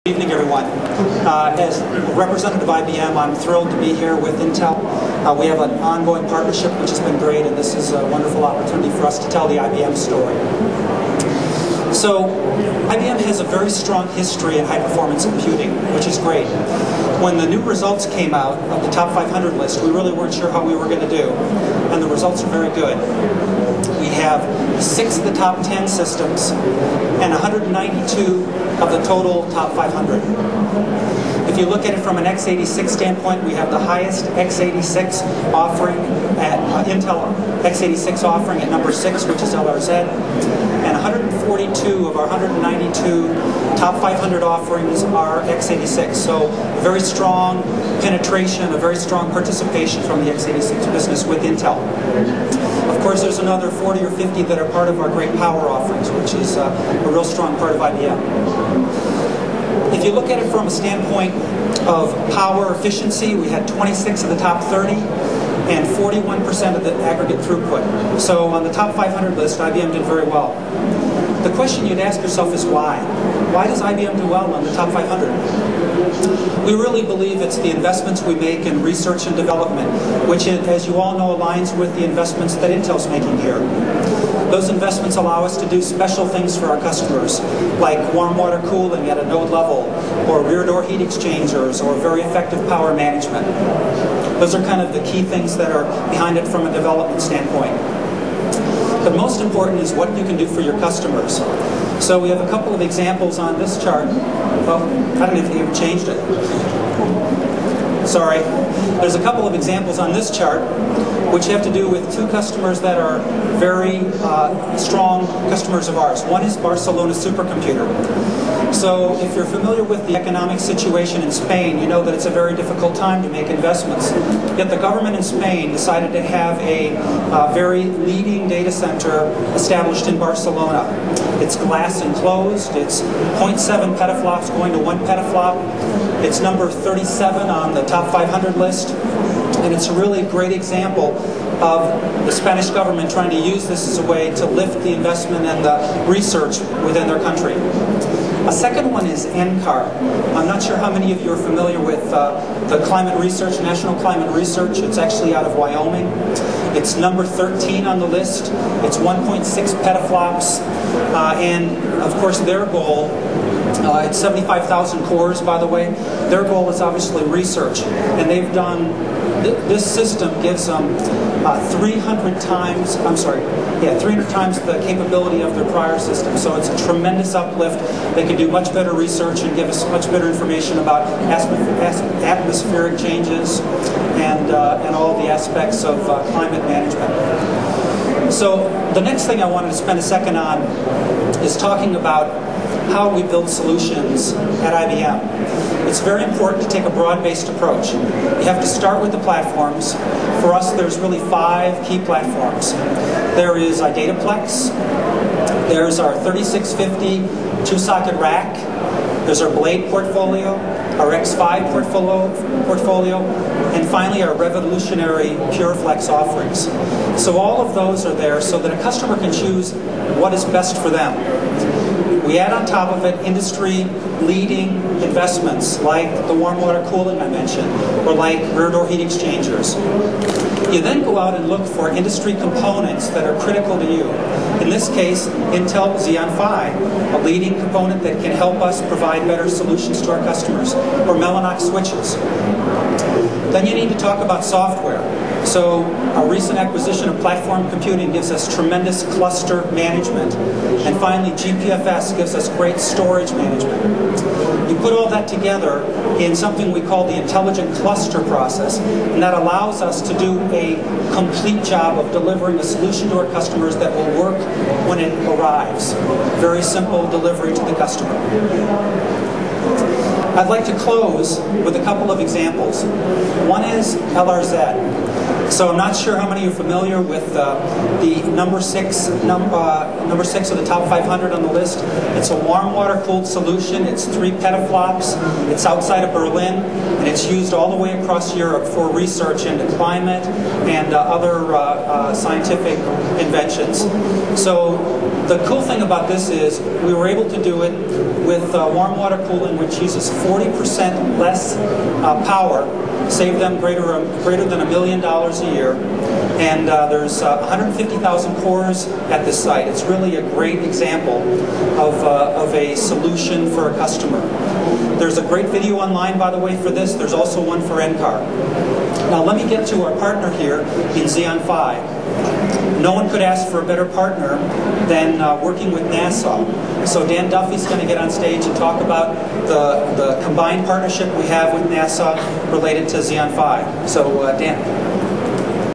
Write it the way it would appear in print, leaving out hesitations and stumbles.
Good evening, everyone. As representative of IBM, I'm thrilled to be here with Intel. We have an ongoing partnership which has been great, and this is a wonderful opportunity for us to tell the IBM story. So, IBM has a very strong history in high-performance computing, which is great. When the new results came out of the top 500 list, we really weren't sure how we were going to do, and the results are very good. We have 6 of the top 10 systems and 192 of the total top 500. If you look at it from an x86 standpoint, we have the highest x86 offering at Intel x86 offering at number 6, which is LRZ, and 142 of our 192 top 500 offerings are x86. So a very strong penetration, a very strong participation from the x86 business with Intel. Of course, there's another 40 or 50 that are part of our great power offerings, which is a real strong part of IBM. If you look at it from a standpoint of power efficiency, we had 26 of the top 30 and 41% of the aggregate throughput. So on the top 500 list, IBM did very well. The question you'd ask yourself is why? Why does IBM do well on the top 500? We really believe it's the investments we make in research and development, which, as you all know, aligns with the investments that Intel's making here. Those investments allow us to do special things for our customers, like warm water cooling at a node level, or rear door heat exchangers, or very effective power management. Those are kind of the key things that are behind it from a development standpoint. But most important is what you can do for your customers. So we have a couple of examples on this chart. Oh, I don't know if they even changed it. Sorry. There's a couple of examples on this chart which have to do with 2 customers that are very strong customers of ours. One is Barcelona supercomputer. So if you're familiar with the economic situation in Spain, you know that it's a very difficult time to make investments. Yet the government in Spain decided to have a very leading data center established in Barcelona. It's glass enclosed, it's 0.7 petaflops going to 1 petaflop. It's number 37 on the top 500 list. And it's a really great example of the Spanish government trying to use this as a way to lift the investment and the research within their country. A second one is NCAR. I'm not sure how many of you are familiar with the climate research, National Climate Research. It's actually out of Wyoming. It's number 13 on the list. It's 1.6 petaflops. And of course their goal, it's 75,000 cores, by the way. Their goal is obviously research. And they've done, this system gives them 300 times the capability of their prior system. So it's a tremendous uplift. They can do much better research and give us much better information about atmospheric changes and all the aspects of climate management. So the next thing I wanted to spend a second on is talking about how we build solutions at IBM. It's very important to take a broad-based approach. You have to start with the platforms. For us, there's really 5 key platforms. There is our Dataplex. There's our 3650 2-socket rack. There's our Blade portfolio, our X5 portfolio, and finally our revolutionary PureFlex offerings. So all of those are there so that a customer can choose what is best for them. We add on top of it industry-leading investments like the warm water cooling I mentioned, or like rear door heat exchangers. You then go out and look for industry components that are critical to you. In this case, Intel Xeon Phi, a leading component that can help us provide better solutions to our customers, or Mellanox switches. Then you need to talk about software. So our recent acquisition of Platform Computing gives us tremendous cluster management. And finally, GPFS gives us great storage management. You put all that together in something we call the intelligent cluster process, and that allows us to do a complete job of delivering a solution to our customers that will work when it arrives. Very simple delivery to the customer. I'd like to close with a couple of examples. One is LRZ. So I'm not sure how many are familiar with the number 6 of the top 500 on the list. It's a warm water cooled solution. It's 3 petaflops. It's outside of Berlin, and it's used all the way across Europe for research into climate and other scientific inventions. So The cool thing about this is we were able to do it with warm water cooling, which uses 40% less power, save them greater than $1 million a year. And there's 150,000 cores at this site. It's really a great example of a solution for a customer. There's a great video online, by the way, for this. There's also one for NCAR. Now let me get to our partner here in Xeon Phi. No one could ask for a better partner than working with NASA. So Dan Duffy's going to get on stage and talk about the combined partnership we have with NASA related to Xeon Phi. So Dan.